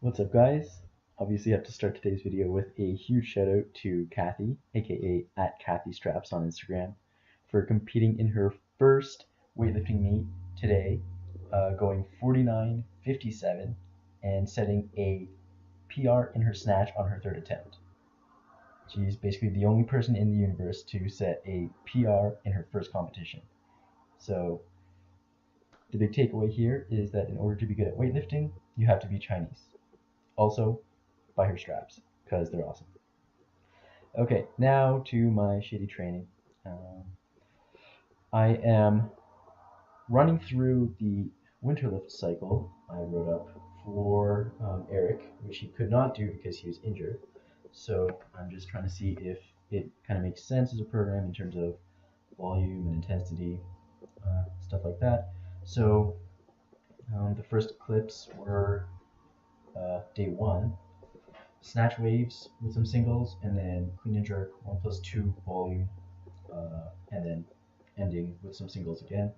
What's up, guys? Obviously, I have to start today's video with a huge shout out to Kathy, aka at Kathy Straps on Instagram, for competing in her first weightlifting meet today, going 49.57 and setting a PR in her snatch on her third attempt. She's basically the only person in the universe to set a PR in her first competition. So, the big takeaway here is that in order to be good at weightlifting, you have to be Chinese. Also, buy her straps because they're awesome. Okay, now to my shitty training. I am running through the Winterlift cycle I wrote up for Eric, which he could not do because he was injured. So I'm just trying to see if it kind of makes sense as a program in terms of volume and intensity, stuff like that. So the first clips were day one, snatch waves with some singles, and then clean and jerk 1+2 volume, and then ending with some singles again.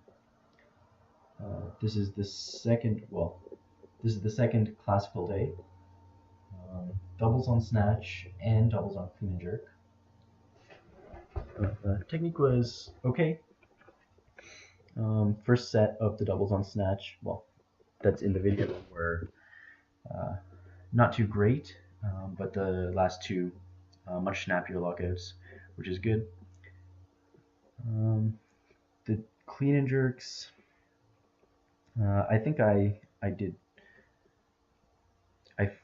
This is the second classical day. Doubles on snatch and doubles on clean and jerk. Technique was okay. First set of the doubles on snatch, well, that's in the video, were not too great, but the last two much snappier lockouts, which is good. The clean and jerks, I think I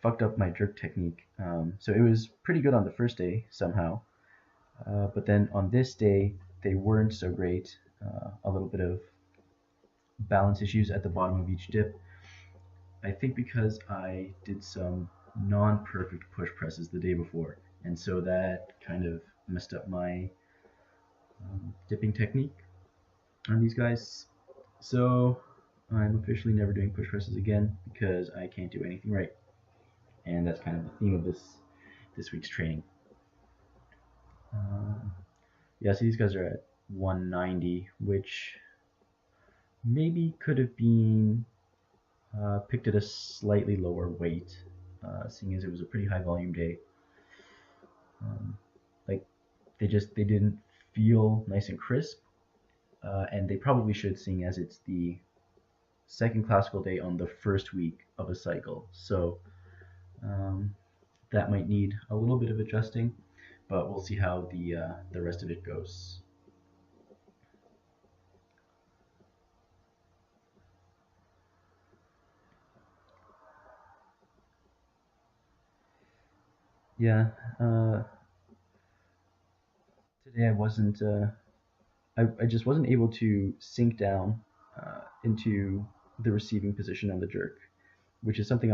fucked up my jerk technique. So it was pretty good on the first day somehow, but then on this day they weren't so great. A little bit of balance issues at the bottom of each dip. I think because I did some non-perfect push presses the day before, and so that kind of messed up my dipping technique on these guys. So I'm officially never doing push presses again because I can't do anything right, and that's kind of the theme of this week's training. Yeah, so these guys are at 190, which maybe could have been picked at a slightly lower weight, seeing as it was a pretty high volume day. Like they didn't feel nice and crisp, and they probably should, seeing as it's the second classical day on the first week of a cycle. So that might need a little bit of adjusting, but we'll see how the rest of it goes. Yeah, today I just wasn't able to sink down into the receiving position on the jerk, which is something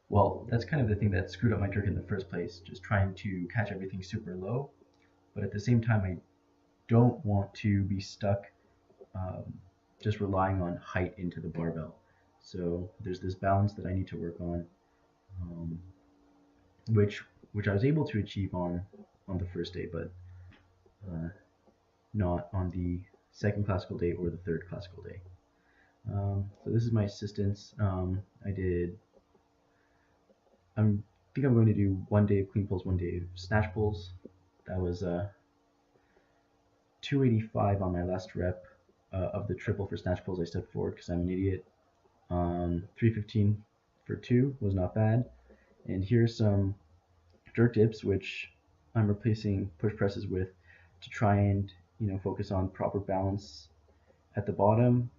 well, that's kind of the thing that screwed up my jerk in the first place, just trying to catch everything super low. But at the same time, I don't want to be stuck just relying on height into the barbell. So there's this balance that I need to work on, which I was able to achieve on the first day, but not on the second classical day or the third classical day. So this is my assistance. I think I'm going to do 1 day of clean pulls, 1 day of snatch pulls. That was 285 on my last rep of the triple for snatch pulls. I stepped forward because I'm an idiot. 315 for 2 was not bad. And here's some jerk dips, which I'm replacing push presses with to try and focus on proper balance at the bottom,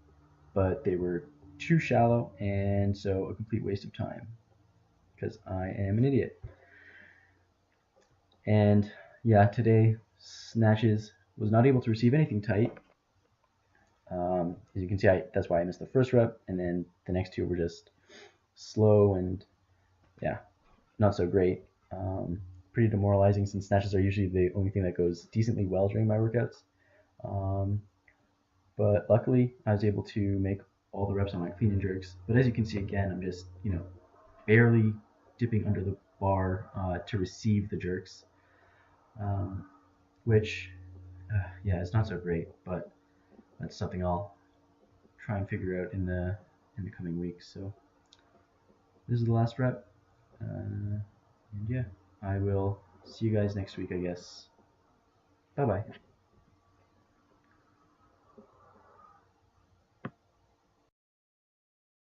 but they were too shallow, and so a complete waste of time because I am an idiot. And yeah, today snatches was not able to receive anything tight. As you can see, that's why I missed the first rep, and then the next two were just slow and yeah, not so great. Pretty demoralizing since snatches are usually the only thing that goes decently well during my workouts. But luckily, I was able to make all the reps on my clean and jerks. But as you can see, again, I'm just barely dipping under the bar to receive the jerks, which yeah, it's not so great, but that's something I'll try and figure out in the coming weeks. So this is the last rep. And yeah, I will see you guys next week, I guess. Bye bye.